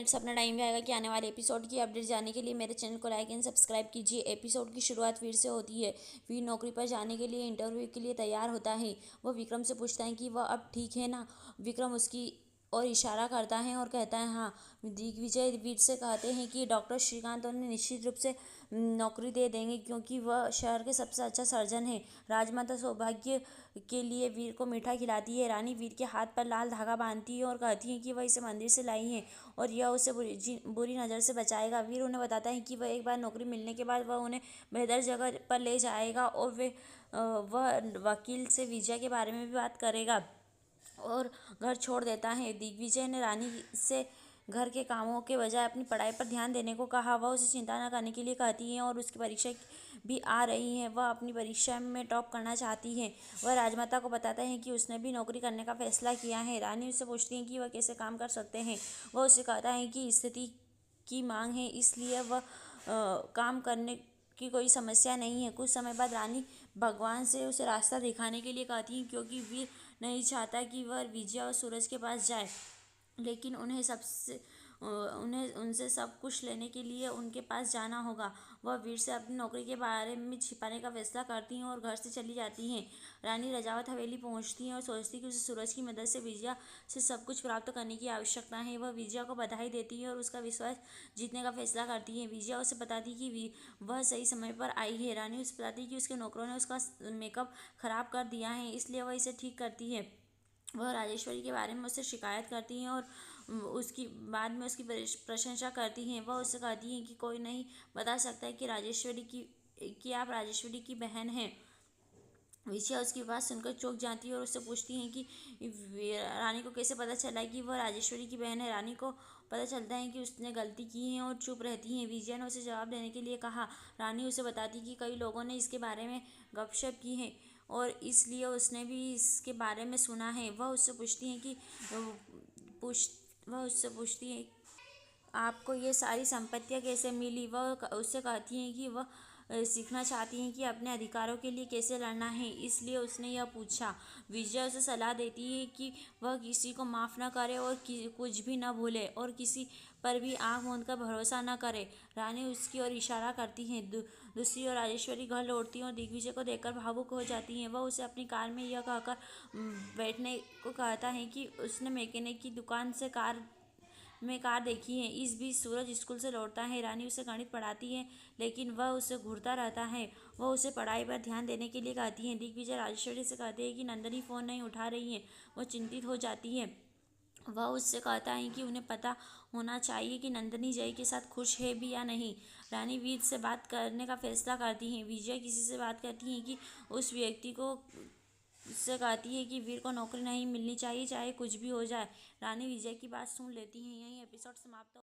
Friends, अपना time भी आएगा कि आने वाले एपिसोड की अपडेट जानने के लिए मेरे चैनल को लाइक एंड सब्सक्राइब कीजिए। एपिसोड की शुरुआत वीर से होती है। वीर नौकरी पर जाने के लिए इंटरव्यू के लिए तैयार होता है। वो विक्रम से पूछता है कि वह अब ठीक है ना। विक्रम उसकी और इशारा करता है और कहता है हाँ। दिग्विजय वीर से कहते हैं कि डॉक्टर श्रीकांत उन्हें निश्चित रूप से नौकरी दे देंगे क्योंकि वह शहर के सबसे अच्छा सर्जन है। राजमाता सौभाग्य के लिए वीर को मीठा खिलाती है। रानी वीर के हाथ पर लाल धागा बांधती है और कहती है कि वह इसे मंदिर से लाई है और यह उसे बुरी नज़र से बचाएगा। वीर उन्हें बताता है कि वह एक बार नौकरी मिलने के बाद वह उन्हें बेहतर जगह पर ले जाएगा और वह वकील से विजय के बारे में भी बात करेगा और घर छोड़ देता है। दिग्विजय ने रानी से घर के कामों के बजाय अपनी पढ़ाई पर ध्यान देने को कहा। वह उसे चिंता न करने के लिए कहती है और उसकी परीक्षा भी आ रही है। वह अपनी परीक्षा में टॉप करना चाहती है। वह राजमाता को बताता है कि उसने भी नौकरी करने का फैसला किया है। रानी उससे पूछती है कि वह कैसे काम कर सकते हैं। वह उससे कहता है कि स्थिति की मांग है, इसलिए वह काम करने की कोई समस्या नहीं है। कुछ समय बाद रानी भगवान से उसे रास्ता दिखाने के लिए कहती है क्योंकि वीर नहीं चाहता कि वह विजय और सूरज के पास जाए, लेकिन उन्हें उनसे सब कुछ लेने के लिए उनके पास जाना होगा। वह वीर से अपनी नौकरी के बारे में छिपाने का फैसला करती हैं और घर से चली जाती हैं। रानी रजावत हवेली पहुंचती हैं और सोचती कि उसे सूरज की मदद से विजया से सब कुछ प्राप्त करने की आवश्यकता है। वह विजया को बधाई देती है और उसका विश्वास जीतने का फैसला करती है। विजया उसे बताती कि वह सही समय पर आई है। रानी उसे बताती कि उसके नौकरों ने उसका मेकअप खराब कर दिया है, इसलिए वह इसे ठीक करती है। वह राजेश्वरी के बारे में उससे शिकायत करती हैं और उसकी बाद में उसकी प्रशंसा करती हैं। वह उससे कहती हैं कि कोई नहीं बता सकता है कि आप राजेश्वरी की बहन हैं। विजया उसकी बात सुनकर चौंक जाती है और उससे पूछती हैं कि रानी को कैसे पता चला कि वह राजेश्वरी की बहन है। रानी को पता चलता है कि उसने गलती की है और चुप रहती हैं। विजया ने उसे जवाब देने के लिए कहा। रानी उसे बताती कि कई लोगों ने इसके बारे में गपशप की है और इसलिए उसने भी इसके बारे में सुना है। वह उससे पूछती है कि आपको ये सारी संपत्तियाँ कैसे मिली। वह उससे कहती हैं कि वह सीखना चाहती हैं कि अपने अधिकारों के लिए कैसे लड़ना है, इसलिए उसने यह पूछा। विजय उसे सलाह देती है कि वह किसी को माफ़ न करे और कुछ भी न भूले और किसी पर भी आँख मूंद कर भरोसा न करे। रानी उसकी ओर इशारा करती है। दूसरी ओर राजेश्वरी घर लौटती है और दिग्विजय को देखकर भावुक हो जाती हैं। वह उसे अपनी कार में यह कहकर बैठने को कहता है कि उसने मैकेनिक की दुकान से कार देखी है। इस बीच सूरज स्कूल से लौटता है। रानी उसे गणित पढ़ाती है, लेकिन वह उसे घूरता रहता है। वह उसे पढ़ाई पर ध्यान देने के लिए कहती है। दिग्विजय राजेश्वरी से कहते हैं कि नंदनी फ़ोन नहीं उठा रही है। वह चिंतित हो जाती है। वह उससे कहता है कि उन्हें पता होना चाहिए कि नंदनी जय के साथ खुश है भी या नहीं। रानी वीर से बात करने का फैसला करती हैं। विजय किसी से बात करती हैं कि उस व्यक्ति को उससे कहती है कि वीर को नौकरी नहीं मिलनी चाहिए, चाहे कुछ भी हो जाए। रानी विजय की बात सुन लेती हैं। यही एपिसोड समाप्त